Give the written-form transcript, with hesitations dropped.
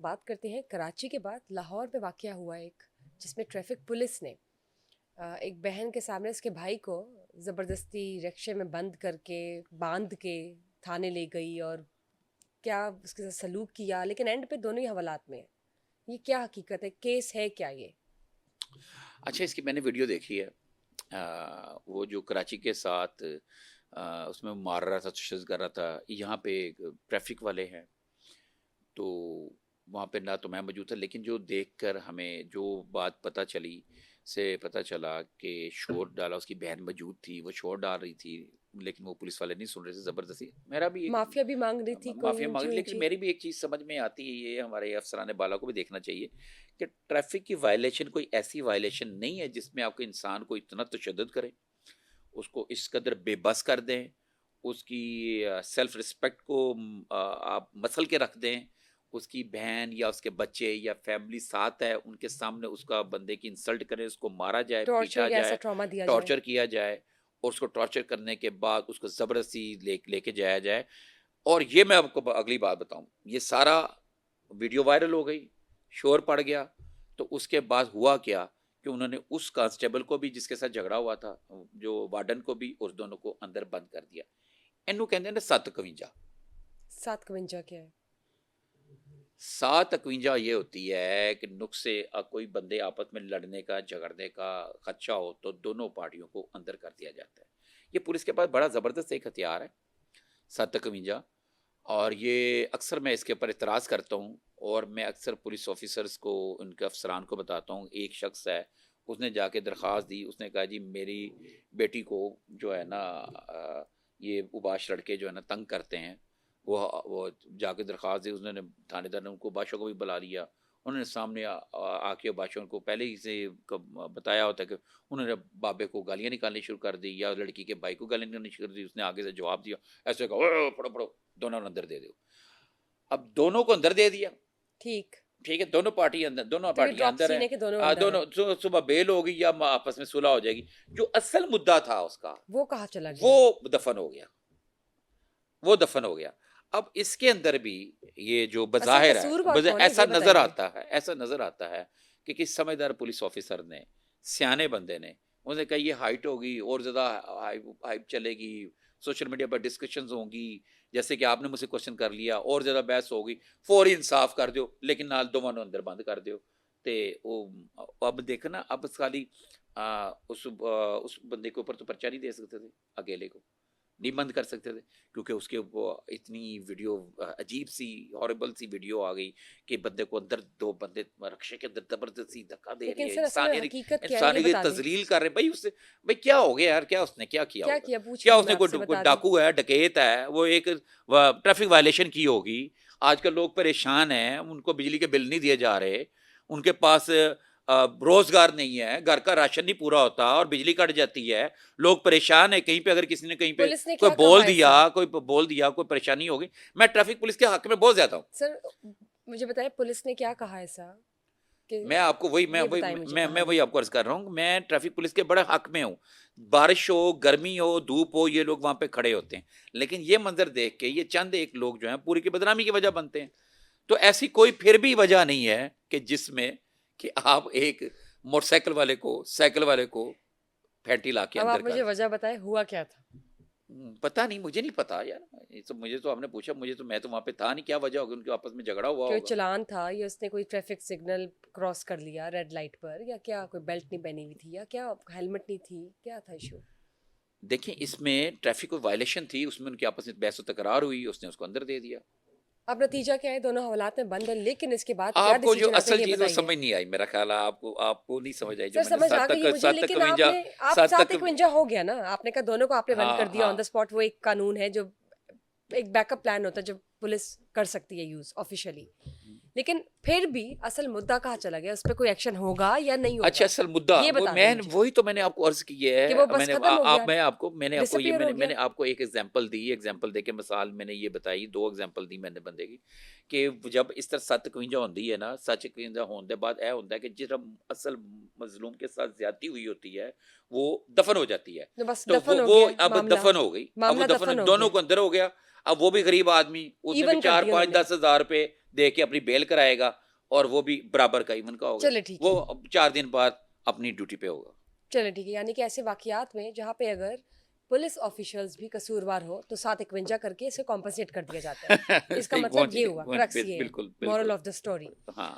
بات کرتے ہیں کراچی کے بعد لاہور میں واقعہ ہوا ایک، جس میں ٹریفک پولیس نے ایک بہن کے سامنے اس کے بھائی کو زبردستی رکشے میں بند کر کے باندھ کے تھانے لے گئی اور کیا اس کے ساتھ سلوک کیا، لیکن اینڈ پہ دونوں ہی حوالات میں ہیں۔ یہ کیا حقیقت ہے، کیس ہے کیا یہ؟ اچھا، اس کی میں نے ویڈیو دیکھی ہے۔ وہ جو کراچی کے ساتھ اس میں مار رہا تھا، تشدد کر رہا تھا، یہاں پہ ٹریفک والے ہیں تو وہاں پہ نہ تو میں موجود تھا، لیکن جو دیکھ کر ہمیں جو بات پتہ چلی سے پتہ چلا کہ شور ڈالا، اس کی بہن موجود تھی، وہ شور ڈال رہی تھی، لیکن وہ پولیس والے نہیں سن رہے تھے، زبردستی میرا بھی ایک معافیا بھی مانگ رہی تھی کوئی معافیا اونچی مانگ، لیکن اونچی۔ میری بھی ایک چیز سمجھ میں آتی ہے، یہ ہمارے افسران بالا کو بھی دیکھنا چاہیے کہ ٹریفک کی وائلیشن کوئی ایسی وائلیشن نہیں ہے جس میں آپ کو انسان کو اتنا تشدد کریں، اس کو اس قدر بے بس کر دیں، اس کی سیلف رسپیکٹ کو آپ مسل کے رکھ دیں، اس کی بہن یا اس کے بچے یا فیملی ساتھ ہے، ان کے سامنے اس کا بندے کی انسلٹ کریں، اس کو مارا جائے، ٹارچر پیٹا یا ایسا جائے، ٹراما دیا جائے۔ ٹارچر کیا جائے، اور اس کو ٹارچر کرنے کے بعد اس کو زبردستی لے کے جایا جائے۔ اور یہ میں آپ کو اگلی بات بتاؤں، یہ سارا ویڈیو وائرل ہو گئی، شور پڑ گیا، تو اس کے بعد ہوا کیا کہ انہوں نے اس کانسٹیبل کو بھی جس کے ساتھ جھگڑا ہوا تھا، جو وارڈن کو بھی، اس دونوں کو اندر بند کر دیا۔ اینو کہتے ہیں نا 751۔ 751 کیا ہے؟ 751 یہ ہوتی ہے کہ نقصے کوئی بندے آپس میں لڑنے کا جھگڑنے کا خدشہ ہو تو دونوں پارٹیوں کو اندر کر دیا جاتا ہے۔ یہ پولیس کے پاس بڑا زبردست ایک ہتھیار ہے 751، اور یہ اکثر میں اس کے اوپر اعتراض کرتا ہوں، اور میں اکثر پولیس آفیسرز کو، ان کے افسران کو بتاتا ہوں۔ ایک شخص ہے، اس نے جا کے درخواست دی، اس نے کہا جی میری بیٹی کو جو ہے نا یہ اوباش لڑکے جو ہے نا تنگ کرتے ہیں، وہ جا کے درخواست دی، انہوں نے تھانے دار نے ان کو بادشاہ کو بھی بلا لیا، انہوں نے سامنے آ کے بادشاہ کو پہلے ہی سے بتایا ہوتا ہے کہ انہوں نے بابے کو گالیاں نکالنی شروع کر دی، یا لڑکی کے بھائی کو گالیاں نکالنی شروع کر دی، اس نے آگے سے جواب دیا، ایسے کہا پڑھو پڑھو دونوں اندر دے دو۔ اب دونوں کو اندر دے دیا، ٹھیک ٹھیک ہے، دونوں پارٹی اندر، دونوں تو یہ پارٹیاں ڈراپ اندر سین ہیں، ہے کہ دونوں اندر ہیں۔ دونوں صبح بیل ہوگی یا آپس میں صلح ہو جائے گی۔ جو اصل مدعا تھا اس کا وہ کہاں چلا گیا؟ وہ دفن ہو گیا، وہ دفن ہو گیا۔ اب اس کے اندر بھی یہ جو اصل بظاہر ہے، قصوروار کون ہے ایسا یہ نظر بتائیے۔ آتا ہے، ایسا نظر آتا ہے کہ کسی سمجھدار پولیس آفیسر نے، سیانے بندے نے، انہوں نے کہا یہ ہائٹ ہوگی اور زیادہ ہائپ چلے گی، سوشل میڈیا پر ڈسکشنز ہوں گی، جیسے کہ آپ نے مجھ سے کوشچن کر لیا، اور زیادہ بحث ہوگی، فوری انصاف کر دیو، لیکن نال دونوں اندر بند کر دیو۔ تے اب دیکھنا، اب خالی اس بندے کے اوپر تو پرچہ نہیں دے سکتے تھے، اکیلے کو نہیں بند کر سکتے تھے، کیونکہ اس کے وہ اتنی ویڈیو عجیب سی ہاربل سی ویڈیو آ گئی کہ بندے کو اندر، دو بندے رکشے کے اندر زبردستی دھکا دے لیکن رہی ہے، سر اصل میں انسانی حقیقت کیا ہے یہ انسانی بتا دیں۔ تذلیل کر رہے ہیں۔ بھائی اس سے، بھائی کیا ہو گیا یار، کیا اس نے کیا کیا کیا ہوگا؟ کیا پوچھ کیا رہی ہوں اس میں نے آپ سے، کوئی بتا دیں۔ ڈاکو ہے، ڈکیت ہے، وہ ایک ٹریفک وائلیشن کی ہوگی؟ آج کل لوگ پریشان ہیں، ان کو بجلی کے بل نہیں دیے جا رہے، ان کے پاس روزگار نہیں ہے، گھر کا راشن نہیں پورا ہوتا اور بجلی کٹ جاتی ہے، لوگ پریشان ہیں، کہیں پہ اگر کسی نے کہیں پہ پولیس نے کوئی کیا کہا ایسا؟ بول دیا کوئی پریشانی ہوگی، میں ٹریفک پولیس کے حق میں بہت زیادہ ہوں۔ سر مجھے بتائیں پولیس نے کیا کہا ایسا کہ میں آپ کو یہ بتائیں مجھے میں کہانی۔ وہی آپ کو عرض کر رہا ہوں، میں ٹریفک پولیس کے بڑے حق میں ہوں۔ بارش ہو، گرمی ہو، دھوپ ہو، یہ لوگ وہاں پہ کھڑے ہوتے ہیں، لیکن یہ منظر دیکھ کے یہ چند ایک لوگ جو ہیں پوری کی بدنامی کی وجہ بنتے ہیں۔ تو ایسی کوئی پھر بھی وجہ نہیں ہے کہ جس میں کہ آپ ایک موٹر سائیکل والے کو، سائیکل والے کو پھینٹی لا کے اب اندر آپ کر مجھے وجہ بتائیں ہوا کیا تھا؟ پتہ نہیں، مجھے نہیں پتا یار، یہ تو مجھے تو آپ نے پوچھا، مجھے تو، میں تو وہاں پہ تھا نہیں، کیا وجہ ہوگی، ان کے آپس میں جھگڑا ہوا کہ ہوگا۔ چلان تھا یا اس نے کوئی ٹریفک سگنل کراس کر لیا ریڈ لائٹ پر، یا کیا کوئی بیلٹ نہیں پہنی ہوئی تھی، یا کیا ہیلمٹ نہیں تھی، کیا تھا ایشو؟ دیکھیں اس میں ٹریفک وائلیشن تھی، اس میں ان کے آپس میں بحث و تکرار ہوئی، اس نے اس کو اندر دے دیا۔ اب نتیجہ کیا ہے؟ دونوں حوالات میں بند ہیں، لیکن اس کے بعد کیا آپ کو جو ڈیسیجن آتا ہے اصل یہ چیز وہ بتائیے۔ سمجھ نہیں آئی، میرا خیال ہے آپ کو نہیں سمجھ آئی جو سر میں نے سمجھ آ گئی ہے مجھے، لیکن آپ نے، آپ 751 ہو گیا نا، آپ نے کہا دونوں کو آپ نے بند کر دیا ہاں، آن دا اسپاٹ۔ وہ ایک قانون ہے جو ایک بیک اپ پلان ہوتا ہے جو پولیس کر سکتی ہے یوز آفیشیلی، لیکن پھر بھی اصل مدعا کہاں چلا گیا؟ اس پہ کوئی ایکشن ہوگا یا نہیں اچھا، ہوگا؟ اصل مدعا یہ بتا دیں مجھے وہی تو میں نے آپ کو عرض کی کہ ہے، وہ بس ختم ہو گیا، ڈسپیئر ہو میں گیا۔ نے آپ کو ایک ایگزامپل دی، ایگزامپل دے کے مثال میں نے یہ بتائی، 2 ایگزامپل دی میں نے بندے کی، کہ جب اس طرح 751 ہوندی ہے نا، 751 ہونے بعد اے ہوتا ہے کہ جس اصل مظلوم کے ساتھ زیادتی ہوئی ہوتی ہے وہ دفن ہو جاتی ہے، تو بس تو دفن ہو وہ گیا اب معاملہ، دفن ہو گئی، اب وہ معاملہ دفن دفن ہو دونوں گیا۔ کو اندر ہو گیا۔ اب وہ بھی غریب آدمی اس میں ایون بھی کر 4 دیا 5 انہوں نے. 10 ہزار روپے دے کے اپنی بیل کرائے گا اور وہ بھی برابر کا ایون کا ہوگا, چلے ٹھیک ہے, وہ 4 دن بعد اپنی ڈیوٹی پہ ہوگا. چلے ٹھیک ہے, یعنی کہ ایسے واقعات میں جہاں پہ اگر پولیس آفیشلز بھی قصوروار ہو تو 751 کر کے اسے کمپنسیٹ کر دیا جاتا ہے. اس کا مطلب یہ ہوا, کرکس یہ ہے, بالکل مورل بالکل آف دا اسٹوری. ہاں